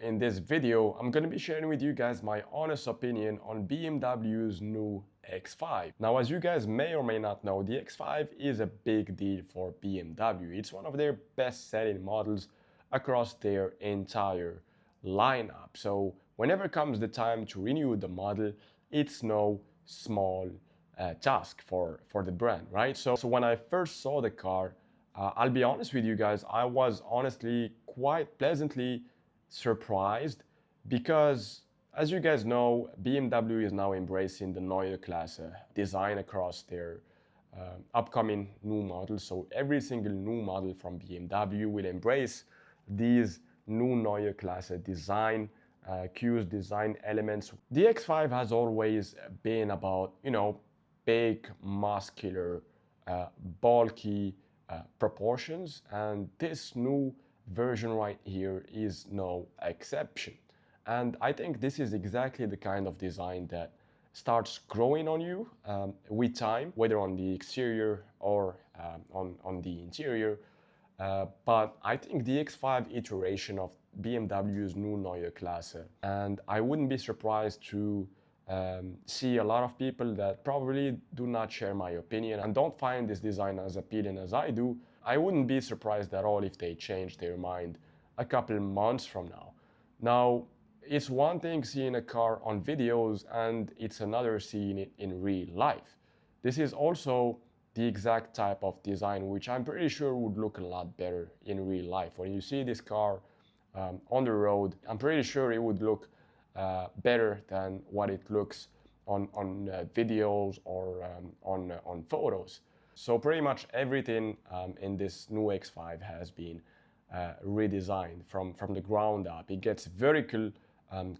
in this video, I'm going to be sharing with you guys my honest opinion on BMW's new X5. Now, as you guys may or may not know, the X5 is a big deal for BMW. It's one of their best-selling models across their entire lineup. So whenever comes the time to renew the model, it's no small task for the brand, right? So when I first saw the car, I'll be honest with you guys, I was honestly quite pleasantly surprised because, as you guys know, BMW is now embracing the Neue Klasse design across their upcoming new models. So every single new model from BMW will embrace these new Neue Klasse design cues, design elements. The X5 has always been about, big, muscular, bulky proportions, and this new version right here is no exception. And I think this is exactly the kind of design that starts growing on you with time, whether on the exterior or on the interior. But I think the X5 iteration of BMW's new Neue Klasse, and I wouldn't be surprised to see a lot of people that probably do not share my opinion and don't find this design as appealing as I do. I wouldn't be surprised at all if they change their mind a couple months from now. Now, it's one thing seeing a car on videos and it's another seeing it in real life. This is also the exact type of design which I'm pretty sure would look a lot better in real life. When you see this car on the road, I'm pretty sure it would look better than what it looks on videos or on photos. So pretty much everything in this new X5 has been redesigned from the ground up. It gets vertical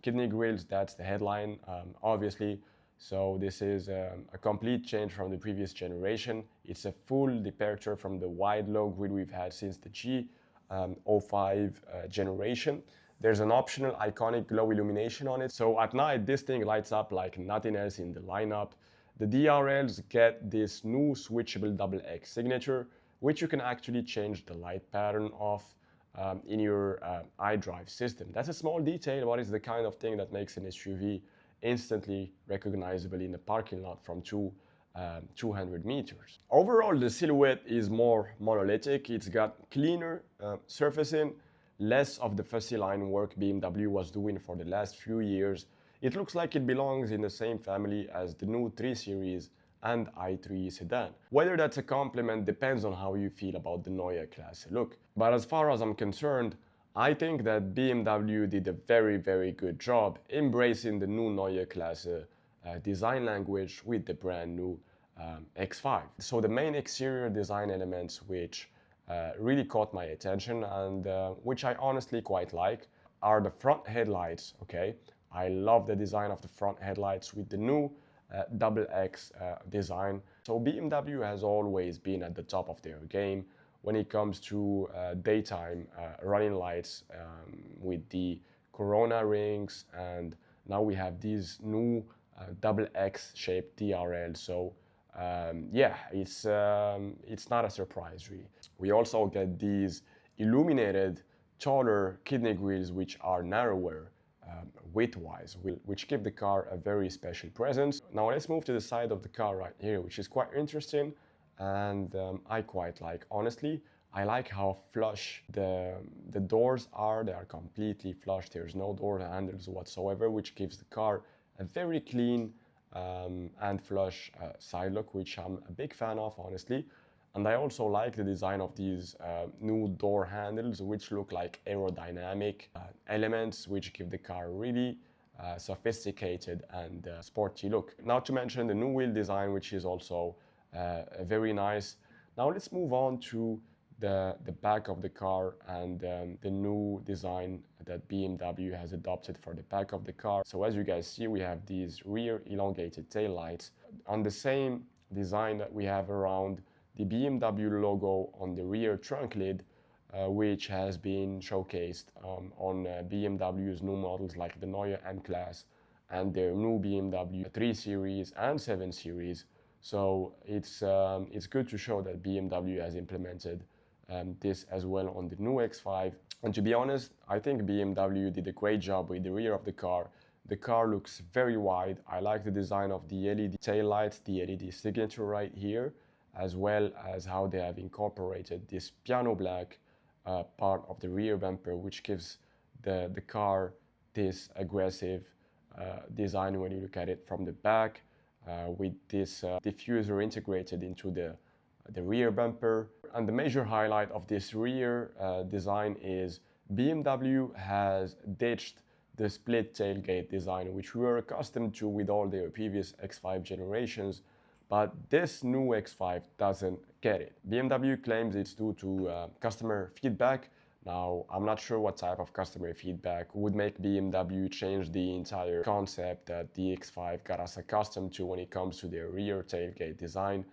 kidney grills, that's the headline, obviously. So this is a complete change from the previous generation. It's a full departure from the wide low grid we've had since the G65 generation. There's an optional iconic glow illumination on it. So at night, this thing lights up like nothing else in the lineup. The DRLs get this new switchable XX signature, which you can actually change the light pattern of in your iDrive system. That's a small detail, but it's the kind of thing that makes an SUV instantly recognizable in a parking lot from 200 meters. Overall, the silhouette is more monolithic. It's got cleaner surfacing, less of the fussy line work BMW was doing for the last few years. It looks like it belongs in the same family as the new 3 Series and i3 sedan. Whether that's a compliment depends on how you feel about the Neue Klasse look. But as far as I'm concerned, I think that BMW did a very, very good job embracing the new Neue Klasse design language with the brand new X5. So the main exterior design elements which really caught my attention and which I honestly quite like are the front headlights, okay? I love the design of the front headlights with the new XX design. So BMW has always been at the top of their game when it comes to daytime running lights with the Corona rings, and now we have these new XX shaped DRL. So yeah, it's not a surprise really. We also get these illuminated taller kidney grills which are narrower width-wise, which give the car a very special presence. Now let's move to the side of the car right here, which is quite interesting and I quite like. Honestly, I like how flush the doors are. They are completely flush. There's no door handles whatsoever, which gives the car a very clean and flush side look, which I'm a big fan of, honestly. And I also like the design of these new door handles, which look like aerodynamic elements, which give the car really sophisticated and sporty look. Not to mention the new wheel design, which is also very nice. Now let's move on to the back of the car and the new design that BMW has adopted for the back of the car. So as you guys see, we have these rear elongated tail lights on the same design that we have around the BMW logo on the rear trunk lid, which has been showcased on BMW's new models like the Neue M-Class and their new BMW 3 Series and 7 Series. So it's good to show that BMW has implemented this as well on the new X5. And to be honest, I think BMW did a great job with the rear of the car. The car looks very wide. I like the design of the LED taillights, the LED signature right here, as well as how they have incorporated this piano black part of the rear bumper, which gives the car this aggressive design when you look at it from the back, with this diffuser integrated into the rear bumper. And the major highlight of this rear design is BMW has ditched the split tailgate design, which we were accustomed to with all their previous X5 generations, but this new X5 doesn't get it. BMW claims it's due to customer feedback. Now, I'm not sure what type of customer feedback would make BMW change the entire concept that the X5 got us accustomed to when it comes to their rear tailgate design.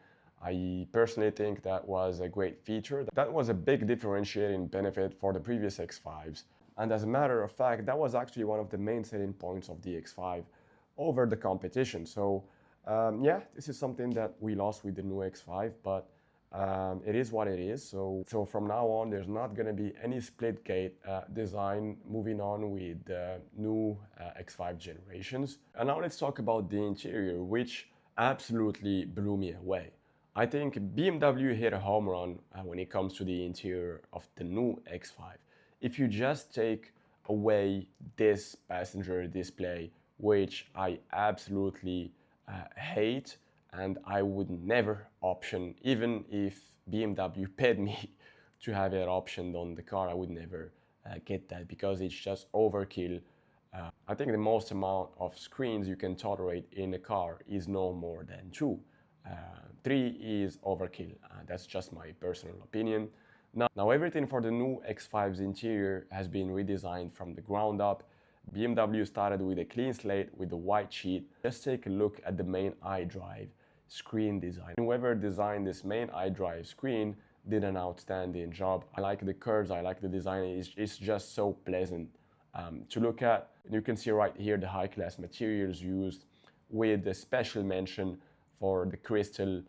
I personally think that was a great feature. That was a big differentiating benefit for the previous X5s. And as a matter of fact, that was actually one of the main selling points of the X5 over the competition. So yeah, this is something that we lost with the new X5, but it is what it is. So from now on, there's not going to be any split gate design moving on with the new X5 generations. And now let's talk about the interior, which absolutely blew me away. I think BMW hit a home run when it comes to the interior of the new X5. If you just take away this passenger display, which I absolutely hate, and I would never option, even if BMW paid me to have it optioned on the car, I would never get that because it's just overkill. I think the most amount of screens you can tolerate in a car is no more than two. 3 is overkill. That's just my personal opinion. Now everything for the new X5's interior has been redesigned from the ground up. BMW started with a clean slate with a white sheet. Just take a look at the main iDrive screen design. Whoever designed this main iDrive screen did an outstanding job. I like the curves, I like the design. It's just so pleasant to look at. You can see right here the high-class materials used, with a special mention for the crystal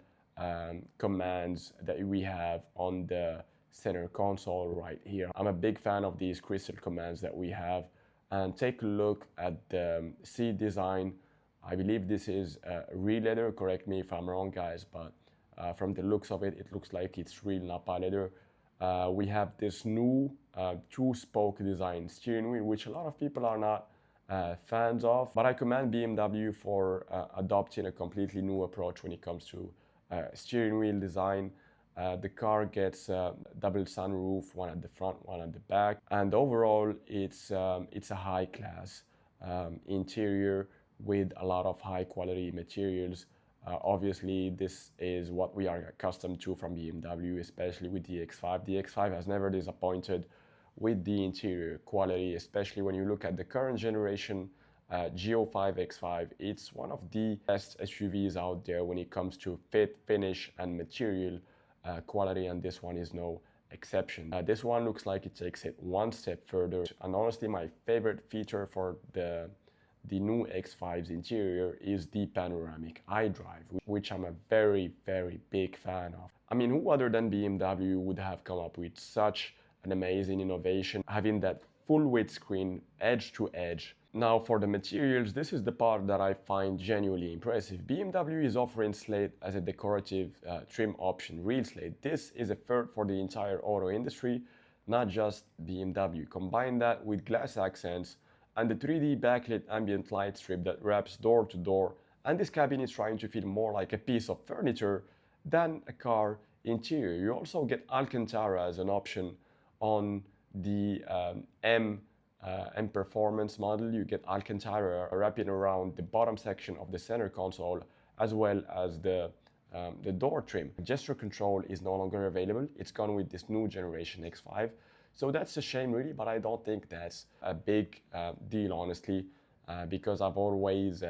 commands that we have on the center console right here. I'm a big fan of these crystal commands that we have. And take a look at the seat design. I believe this is real leather, correct me if I'm wrong guys, but from the looks of it, it looks like it's real Napa leather. We have this new two-spoke design steering wheel, which a lot of people are not fans of, but I commend BMW for adopting a completely new approach when it comes to steering wheel design. The car gets double sunroof, one at the front, one at the back, and overall it's a high-class interior with a lot of high-quality materials. Obviously, this is what we are accustomed to from BMW, especially with the X5. The X5 has never disappointed with the interior quality, especially when you look at the current generation G05 X5. It's one of the best SUVs out there when it comes to fit, finish, and material quality, and this one is no exception. This one looks like it takes it one step further, and honestly my favorite feature for the new X5's interior is the panoramic iDrive, which I'm a very big fan of. I mean, who other than BMW would have come up with such an amazing innovation, having that full width screen edge to edge. Now for the materials, this is the part that I find genuinely impressive. BMW is offering slate as a decorative trim option, real slate. This is a first for the entire auto industry, not just BMW. Combine that with glass accents and the 3D backlit ambient light strip that wraps door to door, and this cabin is trying to feel more like a piece of furniture than a car interior. You also get Alcantara as an option on the M Performance model. You get Alcantara wrapping around the bottom section of the center console, as well as the door trim. Gesture control is no longer available. It's gone with this new generation X5. So that's a shame really, but I don't think that's a big deal honestly, because I've always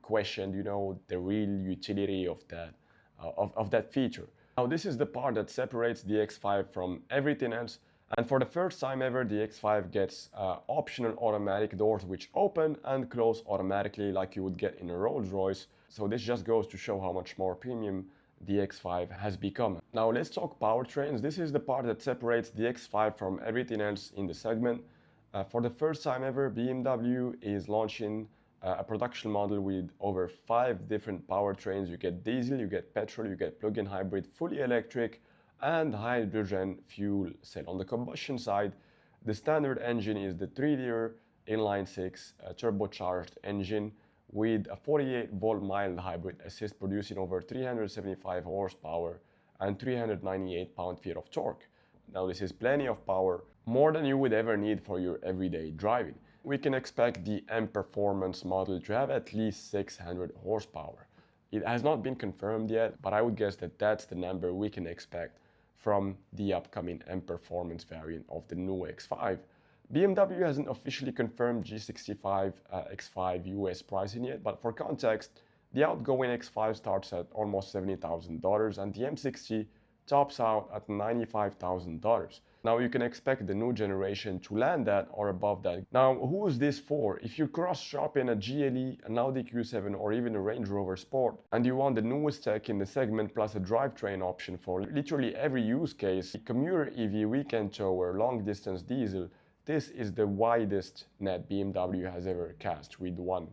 questioned, you know, the real utility of that feature. Now this is the part that separates the X5 from everything else. And for the first time ever, the X5 gets optional automatic doors which open and close automatically like you would get in a Rolls-Royce. So this just goes to show how much more premium the X5 has become. Now let's talk powertrains. This is the part that separates the X5 from everything else in the segment. For the first time ever, BMW is launching a production model with over 5 different powertrains. You get diesel, you get petrol, you get plug-in hybrid, fully electric, and hydrogen fuel cell. On the combustion side, the standard engine is the 3-liter inline-6 turbocharged engine with a 48-volt mild hybrid assist producing over 375 horsepower and 398 pound-feet of torque. Now this is plenty of power, more than you would ever need for your everyday driving. We can expect the M Performance model to have at least 600 horsepower. It has not been confirmed yet, but I would guess that that's the number we can expect from the upcoming M Performance variant of the new X5. BMW hasn't officially confirmed G65 X5 US pricing yet, but for context, the outgoing X5 starts at almost $70,000 and the M60 tops out at $95,000. Now you can expect the new generation to land at or above that. Now who is this for? If you're cross-shopping a GLE, an Audi Q7 or even a Range Rover Sport and you want the newest tech in the segment plus a drivetrain option for literally every use case, commuter EV, weekend tower, long distance diesel, this is the widest net BMW has ever cast with one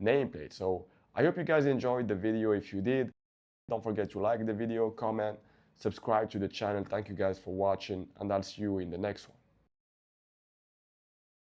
nameplate. So I hope you guys enjoyed the video. If you did, don't forget to like the video, comment, subscribe to the channel. Thank you guys for watching, and I'll see you in the next one.